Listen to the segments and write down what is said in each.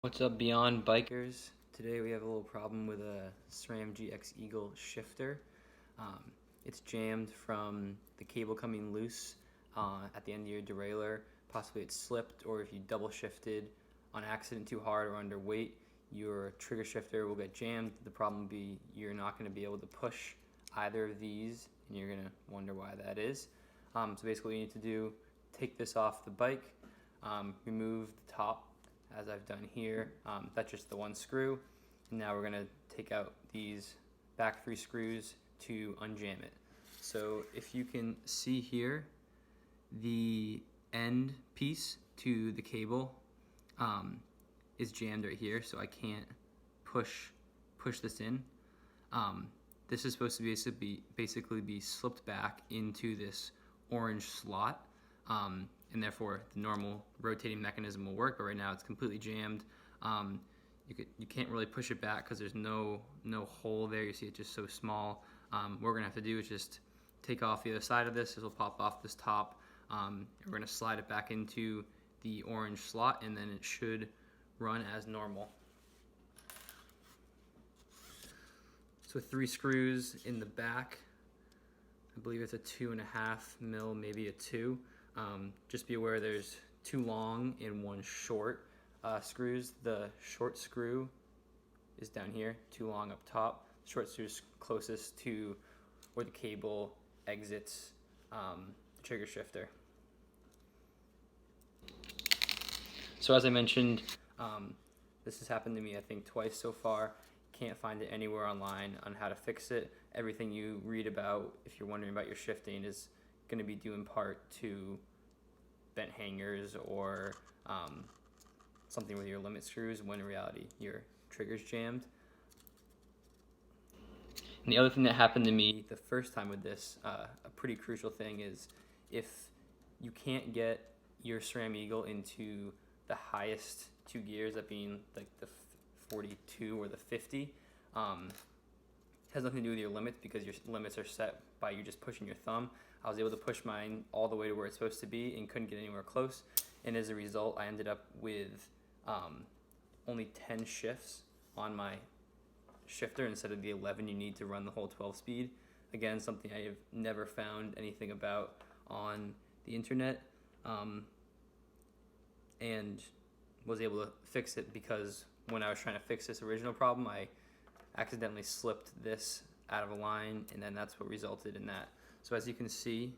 What's up, Beyond Bikers? Today we have a little problem with a Sram GX Eagle shifter. It's jammed from the cable coming loose at the end of your derailleur. Possibly it slipped, or if you double shifted on accident too hard or under weight, your trigger shifter will get jammed. The problem will be you're not going to be able to push either of these, and you're going to wonder why that is. So basically what you need to do, take this off the bike, remove the top as I've done here. That's just the one screw. And now we're gonna take out these back 3 screws to unjam it. So if you can see here, the end piece to the cable is jammed right here, so I can't push this in. This is supposed to basically be slipped back into this orange slot. And therefore the normal rotating mechanism will work, but right now it's completely jammed. You can't really push it back because there's no hole there. You see it's just so small. What we're gonna have to do is just take off the other side of this. This will pop off this top. We're gonna slide it back into the orange slot, and then it should run as normal. So 3 screws in the back. I believe it's a 2.5 mil, maybe a 2. Just be aware there's 2 long and 1 short screws. The short screw is down here, 2 long up top. The short screw is closest to where the cable exits the trigger shifter. So as I mentioned, this has happened to me I think twice so far. Can't find it anywhere online on how to fix it. Everything you read about, if you're wondering about your shifting, is going to be due in part to bent hangers or something with your limit screws, when in reality your trigger's jammed. And the other thing that happened to me the first time with this, a pretty crucial thing, is if you can't get your Sram Eagle into the highest 2 gears, that being like the 42 or the 50, has nothing to do with your limits, because your limits are set by you just pushing your thumb. I was able to push mine all the way to where it's supposed to be and couldn't get anywhere close, and as a result I ended up with only 10 shifts on my shifter instead of the 11 you need to run the whole 12 speed. Again, something I have never found anything about on the internet, and was able to fix it because when I was trying to fix this original problem, I accidentally slipped this out of a line, and then that's what resulted in that. So as you can see,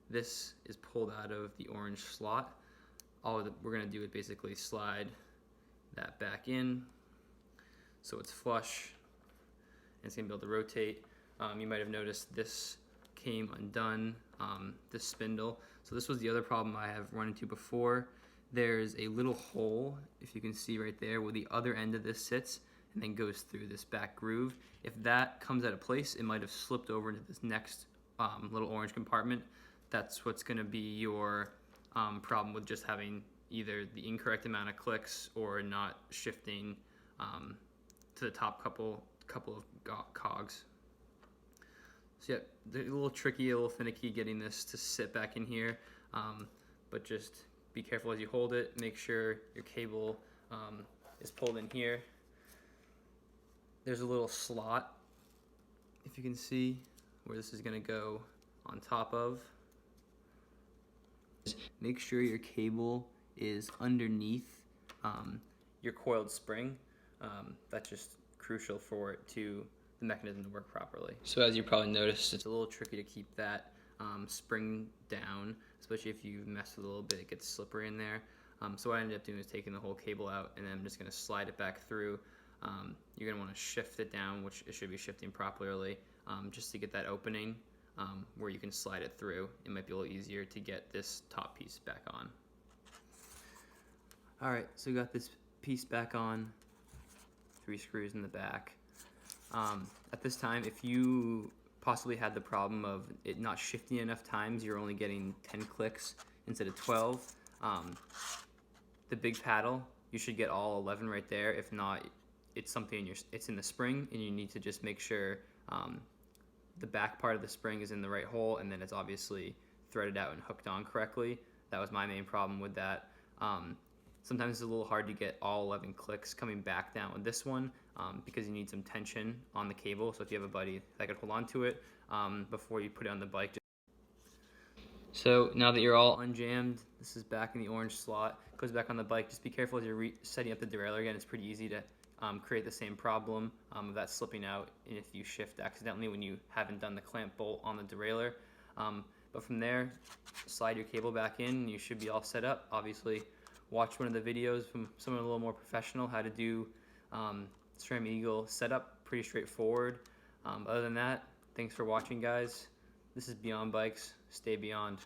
this is pulled out of the orange slot. All we're going to do is basically slide that back in so it's flush, and it's going to be able to rotate. You might have noticed this came undone, this spindle. So this was the other problem I have run into before. There's a little hole, if you can see right there, where the other end of this sits and then goes through this back groove. If that comes out of place, it might have slipped over into this next little orange compartment. That's what's going to be your problem with just having either the incorrect amount of clicks or not shifting to the top couple of cogs. So yeah, they're a little tricky, a little finicky getting this to sit back in here, but just be careful as you hold it. Make sure your cable is pulled in here. There's a little slot, if you can see, where this is going to go on top of. Make sure your cable is underneath your coiled spring. That's just crucial for the mechanism to work properly. So as you probably noticed, it's a little tricky to keep that spring down, especially if you mess with it a little bit, it gets slippery in there. So what I ended up doing is taking the whole cable out, and then I'm just going to slide it back through. You're going to want to shift it down, which it should be shifting properly, just to get that opening where you can slide it through. It might be a little easier to get this top piece back on. Alright, so we got this piece back on, 3 screws in the back. At this time, if you possibly had the problem of it not shifting enough times, you're only getting 10 clicks instead of 12, the big paddle, you should get all 11 right there. If not, it's something it's in the spring, and you need to just make sure the back part of the spring is in the right hole, and then it's obviously threaded out and hooked on correctly. That was my main problem with that. Sometimes it's a little hard to get all 11 clicks coming back down with this one because you need some tension on the cable. So if you have a buddy that could hold on to it before you put it on the bike. So now that you're all unjammed, this is back in the orange slot, goes back on the bike. Just be careful as you're setting up the derailleur again. It's pretty easy to create the same problem of that slipping out if you shift accidentally when you haven't done the clamp bolt on the derailleur. But from there, slide your cable back in and you should be all set up. Obviously, watch one of the videos from someone a little more professional, how to do Sram Eagle setup, pretty straightforward. Other than that, thanks for watching, guys. This is Beyond Bikes. Stay beyond.